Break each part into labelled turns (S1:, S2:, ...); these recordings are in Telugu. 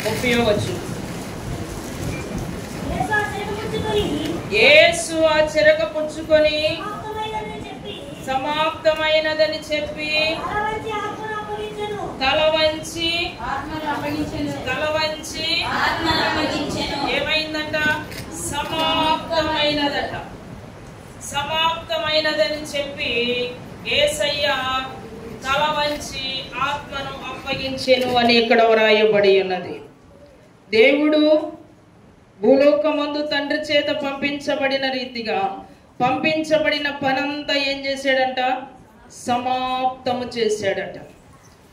S1: 30వ వచనం. యేసు ఆ చెరక పుచ్చుకొని సమాప్తమైనదని చెప్పి తల వంచి ఏమైందంట? సమాప్తమైనదట. సమాప్తమైనదని చెప్పి యేసయ్య తల వంచి ఆత్మను అప్పగించెను అని ఇక్కడ వ్రాయబడి ఉన్నది. దేవుడు భూలోకమందు తండ్రి చేత పంపించబడిన రీతిగా పంపించబడిన పనంతా ఏం చేశాడంట? సమాప్తము చేశాడట.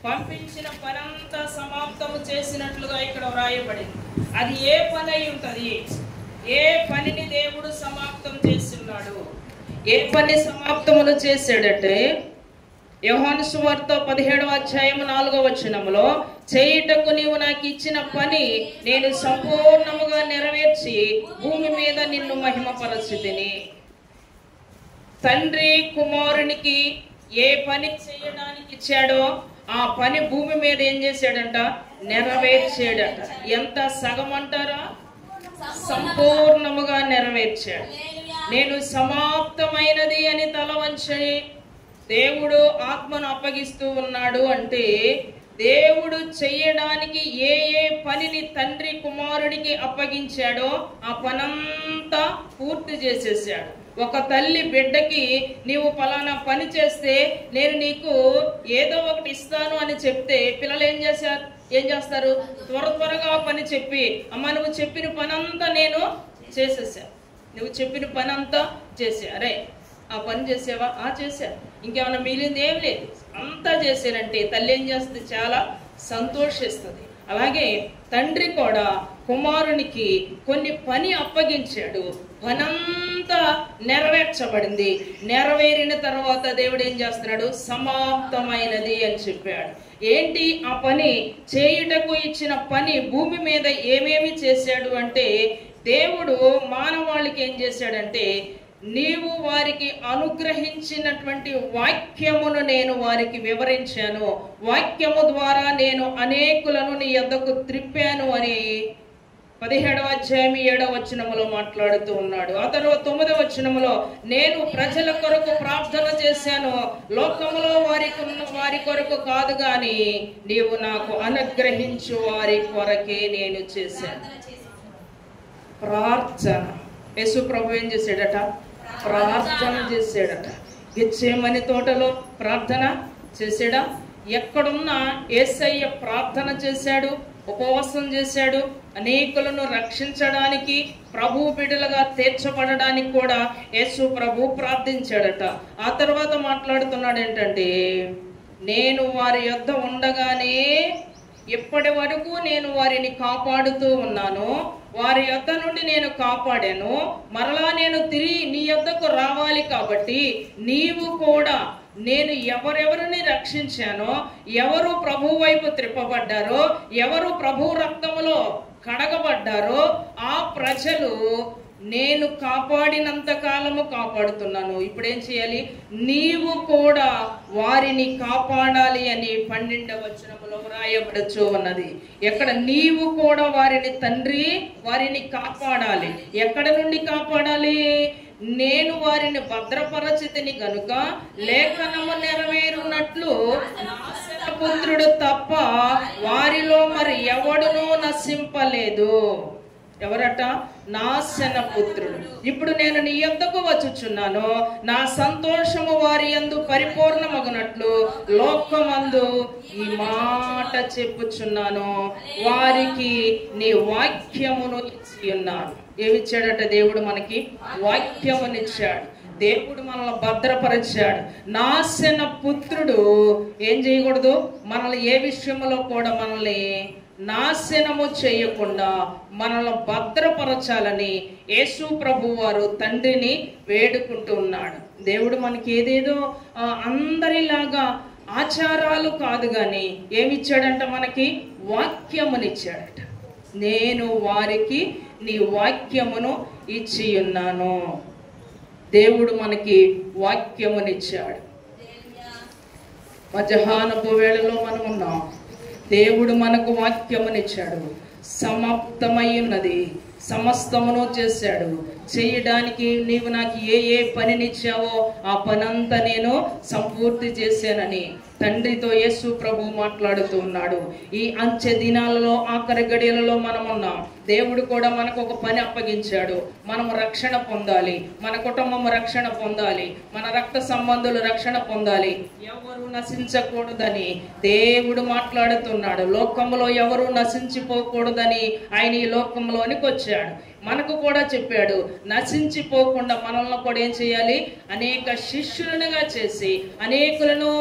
S1: పంపించిన పనంతా సమాప్తము చేసినట్లుగా ఇక్కడ వ్రాయబడింది. అది ఏ పని అయి ఉంటుంది? ఏ పనిని దేవుడు సమాప్తం చేస్తున్నాడు? ఏ పని సమాప్తమును చేశాడంటే యోహాను సువార్త 17వ అధ్యాయం 4వ వచనములో, చేయుటకు నీవు నాకు ఇచ్చిన పని నేను సంపూర్ణముగా నెరవేర్చి భూమి మీద నిన్ను మహిమపరచితిని. తండ్రి కుమారునికి ఏ పని చేయడానికి ఇచ్చాడో ఆ పని భూమి మీద ఏం చేశాడంట? నెరవేర్చాడట. ఎంత సగం అంటారా? సంపూర్ణముగా నెరవేర్చాడు. నేను సమాప్తమైనది అని తల వంచి దేవుడు ఆత్మను అప్పగిస్తూ ఉన్నాడు అంటే దేవుడు చెయ్యడానికి ఏ ఏ పనిని తండ్రి కుమారుడికి అప్పగించాడో ఆ పనంతా పూర్తి చేసేసాడు. ఒక తల్లి బిడ్డకి నీవు ఫలానా పని చేస్తే నేను నీకు ఏదో ఒకటి ఇస్తాను అని చెప్తే పిల్లలు ఏం చేస్తారు? త్వరగా పని చెప్పి, అమ్మ నువ్వు చెప్పిన పనంతా నేను చేసేసా, నువ్వు చెప్పిన పని అంతా చేసా, అరే ఆ పని చేసావా? చేసా. ఇంకేమైనా మిగిలింది ఏం లేదు, అంతా చేశానంటే తల్లి ఏం చేస్తుంది? చాలా సంతోషిస్తుంది. అలాగే తండ్రి కూడా కుమారునికి కొన్ని పని అప్పగించాడు. పనంతా నెరవేర్చబడింది. నెరవేరిన తర్వాత దేవుడు ఏం చేస్తున్నాడు? సమాప్తమైనది అని చెప్పాడు. ఏంటి ఆ పని? చేయుటకు ఇచ్చిన పని భూమి మీద ఏమేమి చేశాడు అంటే దేవుడు మానవాళికి ఏం చేశాడంటే నీవు వారికి అనుగ్రహించినటువంటి వాక్యమును నేను వారికి వివరించాను, వాక్యము ద్వారా నేను అనేకులను నీ యొద్దకు త్రిప్పాను అని 17వ అధ్యాయం 7వ వచనములో మాట్లాడుతూ ఉన్నాడు. ఆ తర్వాత 9వ వచనములో నేను ప్రజల కొరకు ప్రార్థన చేశాను, లోకములో వారి కొరకు కాదు గాని నీవు నాకు అనుగ్రహించు వారి కొరకే నేను చేశాను. ప్రార్థన. యేసు ప్రభు ఏం చేశాడట? ప్రార్థన చేశాడట. గెత్సేమని తోటలో ప్రార్థన చేశాడా? ఎక్కడున్నా యేసయ్య ప్రార్థన చేశాడు, ఉపవాసం చేశాడు. అనేకులను రక్షించడానికి, ప్రభు బిడ్డలుగా తీర్చబడడానికి కూడా యేసు ప్రభు ప్రార్థించాడట. ఆ తర్వాత మాట్లాడుతున్నాడు ఏంటంటే నేను వారి యొద్ద ఉండగానే ఇప్పటి వరకు నేను వారిని కాపాడుతూ ఉన్నాను, వారి యొద్ద నుండి నేను కాపాడాను, మరలా నేను తిరిగి నీ యొద్దకు రావాలి కాబట్టి నీవు కూడా నేను ఎవరెవరిని రక్షించానో, ఎవరు ప్రభు వైపు త్రిప్పబడ్డారో, ఎవరు ప్రభు రక్తములో కడగబడ్డారో ఆ ప్రజలు నేను కాపాడినంత కాలము కాపాడుతున్నాను. ఇప్పుడేం చేయాలి? నీవు కూడా వారిని కాపాడాలి అని 12వ వచనములో వ్రాయబడుచు ఉన్నది. ఎక్కడ? నీవు కూడా వారిని తండ్రి వారిని కాపాడాలి. ఎక్కడ నుండి కాపాడాలి? నేను వారిని భద్రపరచితిని గనుక లేఖనము నెరవేరునట్లు పుత్రుడు తప్ప వారిలో మరి ఎవడునూ నశింపలేదు. ఎవరట? నాశన పుత్రుడు. ఇప్పుడు నేను నీ యొద్దకు వచ్చుచున్నాను, నా సంతోషము వారి యందు పరిపూర్ణమగునట్లు లోకమందు ఈ మాట చెప్పుచున్నాను, వారికి నీ వాక్యమును ఇచ్చి ఉన్నాను. ఏమిచ్చాడట దేవుడు? మనకి వాక్యమునిచ్చాడు. దేవుడు మనల్ని భద్రపరిచాడు. నాశన పుత్రుడు ఏం చేయకూడదు? మనల్ని ఏ విషయంలో కూడా మనల్ని నాశనము చేయకుండా మనల్ని భద్రపరచాలని యేసు ప్రభు వారు తండ్రిని వేడుకుంటూ ఉన్నాడు. దేవుడు మనకి ఏదేదో అందరిలాగా ఆచారాలు కాదు గాని ఏమిచ్చాడంట? మనకి వాక్యమునిచ్చాడట. నేను వారికి నీ వాక్యమును ఇచ్చి ఉన్నాను. దేవుడు మనకి వాక్యమునిచ్చాడు. మధ్యాహ్నపు వేళలో మనం ఉన్నాం. దేవుడు మనకు వాక్యమునిచ్చాడు, సమాప్తమై ఉన్నది, సమస్తమును చేశాడు. చేయడానికి నీవు నాకు ఏ పనినిచ్చావో ఆ పనంతా నేను సంపూర్తి చేశానని తండ్రితో యేసు ప్రభు మాట్లాడుతూ ఉన్నాడు. ఈ అంచె దినాలలో, ఆఖరి గడియలలో మనం ఉన్నాం. దేవుడు కూడా మనకు ఒక పని అప్పగించాడు. మనము రక్షణ పొందాలి, మన కుటుంబం రక్షణ పొందాలి, మన రక్త సంబంధులు రక్షణ పొందాలి, ఎవరు నశించకూడదని దేవుడు మాట్లాడుతున్నాడు. లోకంలో ఎవరు నశించిపోకూడదని ఆయన ఈ లోకంలోనికి వచ్చాడు. మనకు కూడా చెప్పాడు, నశించిపోకుండా మనల్ని కూడా ఏం చేయాలి, అనేక శిష్యులనుగా చేసి అనేకులను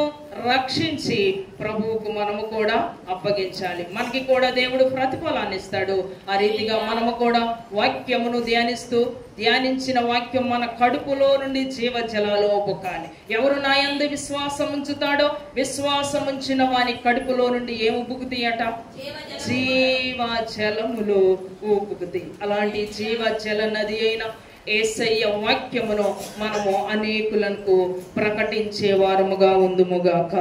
S1: రక్షించి ప్రభువుకు మనము కూడా అప్పగించాలి. మనకి కూడా దేవుడు ప్రతిఫలాన్ని ఇస్తాడు. ఆ రీతిగా మనము కూడా వాక్యమును ధ్యానించిన వాక్యం మన కడుపులో నుండి జీవజలాలు పొక్కాలి. ఎవరు నా యందు విశ్వాసం ఉంచుతాడో, విశ్వాసం ఉంచిన వాని కడుపులో నుండి ఏమి ఉబుకుతాయట, జీవజలములు ఊపుకుతాయి. అలాంటి జీవజల నది అయిన యేసయ్య వాక్యమును మనము అనేకులకు ప్రకటించే వారముగా ఉందుముగాక.